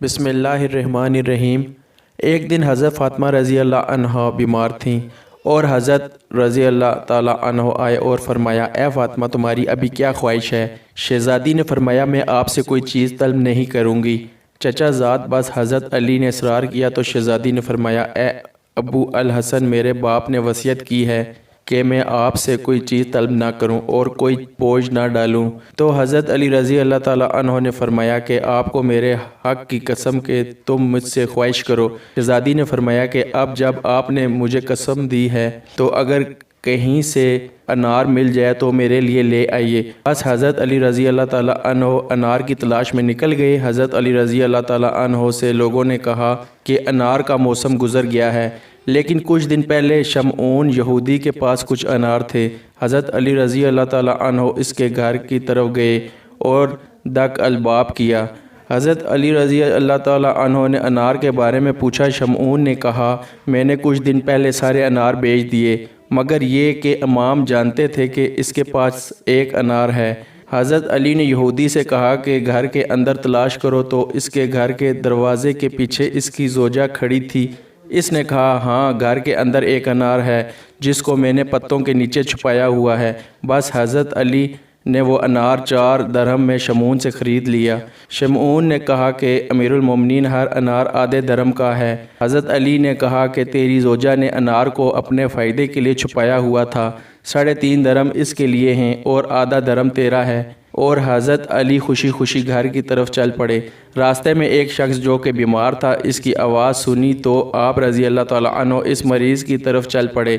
बिस्मिल्लाहिर्रहमानिर्रहीम। एक दिन हज़रत फ़ातिमा रज़ी अल्लाह अन्हा बीमार थीं और हज़रत रज़ी अल्लाह ताला अन्हो आए और फरमाया, ए फ़ातिमा तुम्हारी अभी क्या ख्वाहिश है? शहज़ादी ने फरमाया, मैं आपसे कोई चीज़ तलब नहीं करूँगी चचा ज़ाद। बस हज़रत अली ने इसरार किया तो शहज़ादी ने फरमाया, ए अबू अल हसन, मेरे बाप ने वसीयत की है कि मैं आपसे कोई चीज़ तलब ना करूं और कोई बोझ ना डालूं। तो हज़रत अली रज़ी अल्लाह ताला अन्हो ने फरमाया कि आपको मेरे हक़ की कसम के तुम मुझसे ख्वाहिश करो। शहज़ादी ने फरमाया कि अब जब आपने मुझे कसम दी है तो अगर कहीं से अनार मिल जाए तो मेरे लिए ले आइए। बस हज़रत अली रज़ी अल्लाह ताला अन्हो अनार की तलाश में निकल गए। हज़रत अली रज़ी अल्लाह ताला अन्हो से लोगों ने कहा कि अनार का मौसम गुज़र गया है, लेकिन कुछ दिन पहले शमऊन यहूदी के पास कुछ अनार थे। हज़रत अली रज़ी अल्लाह ताला अन्हो इसके घर की तरफ गए और दक अलबाब किया। हज़रत अली रज़ी अल्लाह ताला अन्हो ने अनार के बारे में पूछा। शमऊन ने कहा, मैंने कुछ दिन पहले सारे अनार बेच दिए, मगर ये कि इमाम जानते थे कि इसके पास एक अनार है। हज़रत अली ने यहूदी से कहा कि घर के अंदर तलाश करो, तो इसके घर के दरवाज़े के पीछे इसकी ज़ोजा खड़ी थी। इसने कहा, हाँ, घर के अंदर एक अनार है जिसको मैंने पत्तों के नीचे छुपाया हुआ है। बस हज़रत अली ने वो अनार 4 दरहम में शमऊन से ख़रीद लिया। शमऊन ने कहा कि अमीरुल मोमिनीन, हर अनार आधे दरहम का है। हज़रत अली ने कहा कि तेरी ज़ोजा ने अनार को अपने फ़ायदे के लिए छुपाया हुआ था, 3.5 दरहम इसके लिए हैं और आधा दरहम तेरा है। और हज़रत अली खुशी खुशी घर की तरफ चल पड़े। रास्ते में एक शख्स जो कि बीमार था, इसकी आवाज़ सुनी तो आप रज़ी अल्लाह ताला अन्हो इस मरीज़ की तरफ चल पड़े।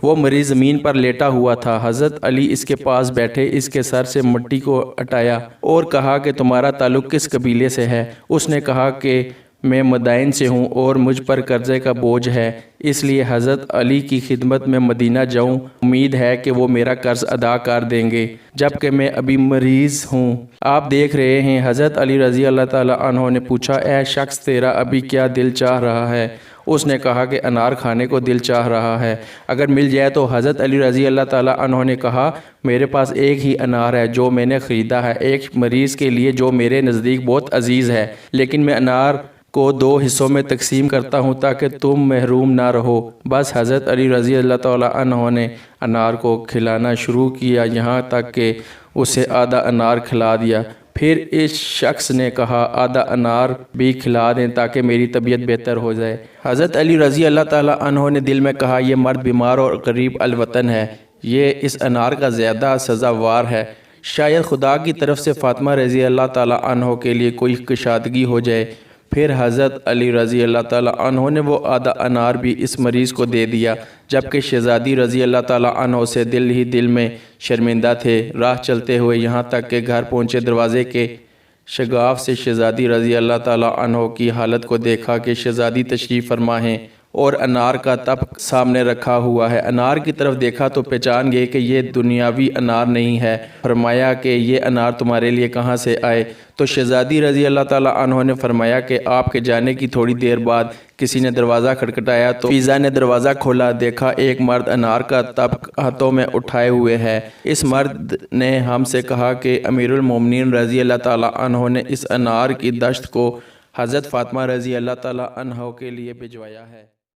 वो मरीज़ ज़मीन पर लेटा हुआ था। हज़रत अली इसके पास बैठे, इसके सर से मिट्टी को हटाया और कहा कि तुम्हारा ताल्लुक़ किस कबीले से है? उसने कहा कि मैं मदाइन से हूँ और मुझ पर कर्ज़े का बोझ है, इसलिए हज़रत अली की खिदमत में मदीना जाऊँ। उम्मीद है कि वो मेरा कर्ज़ अदा कर देंगे, जबकि मैं अभी मरीज़ हूँ। आप देख रहे हैं। हज़रत अली रज़ी अल्लाह ताला अन्हो ने पूछा, ए शख्स, तेरा अभी क्या दिल चाह रहा है? उसने कहा कि अनार खाने को दिल चाह रहा है, अगर मिल जाए तो। हज़रत अली रज़ी अल्लाह ताला अन्हो ने कहा, मेरे पास एक ही अनार है जो मैंने ख़रीदा है एक मरीज़ के लिए जो मेरे नज़दीक बहुत अजीज़ है, लेकिन मैं अनार को 2 हिस्सों में तकसीम करता हूँ ताकि तुम महरूम ना रहो। बस हज़रत अली रज़ी अल्लाह ताला अन्हो ने अनार को खिलाना शुरू किया, यहाँ तक कि उसे आधा अनार खिला दिया। फिर इस शख्स ने कहा, आधा अनार भी खिला दें ताकि मेरी तबीयत बेहतर हो जाए। हज़रत अली रज़ी अल्लाह ताला अन्हो ने दिल में कहा, यह मर्द बीमार और गरीब अलवतन है, ये इस अनार का ज़्यादा सज़ावार है। शायद खुदा की तरफ से फ़ातिमा रज़ी अल्लाह ताला अन्हो के लिए कोई कुशादगी हो जाए। फिर हज़रत अली रज़ी अल्लाह ताला अन्हो ने वो आधा अनार भी इस मरीज़ को दे दिया, जबकि शहज़ादी रज़ी अल्लाह ताला अन्हो से दिल ही दिल में शर्मिंदा थे। राह चलते हुए यहाँ तक के घर पहुँचे। दरवाज़े के शगाफ से शहज़ादी रज़ी अल्लाह ताला अन्हो की हालत को देखा कि शहज़ादी तशरीफ़ फरमा हैं और अनार का तप सामने रखा हुआ है। अनार की तरफ देखा तो पहचान गए कि ये दुनियावी अनार नहीं है। फरमाया कि ये अनार तुम्हारे लिए कहाँ से आए? तो शहज़ादी रज़ी अल्लाह ताला अन्हो ने फरमाया कि आपके जाने की थोड़ी देर बाद किसी ने दरवाज़ा खटखटाया तो फ़िज़ा ने दरवाज़ा खोला। देखा एक मर्द अनार का तप हाथों में उठाए हुए है। इस मर्द ने हमसे कहा कि अमीरुल मोमिनीन रज़ी अल्लाह ताला अन्हो ने इस अनार की दश्त को हज़रत फ़ातिमा रज़ी अल्लाह ताला अन्हा के लिए भिजवाया है।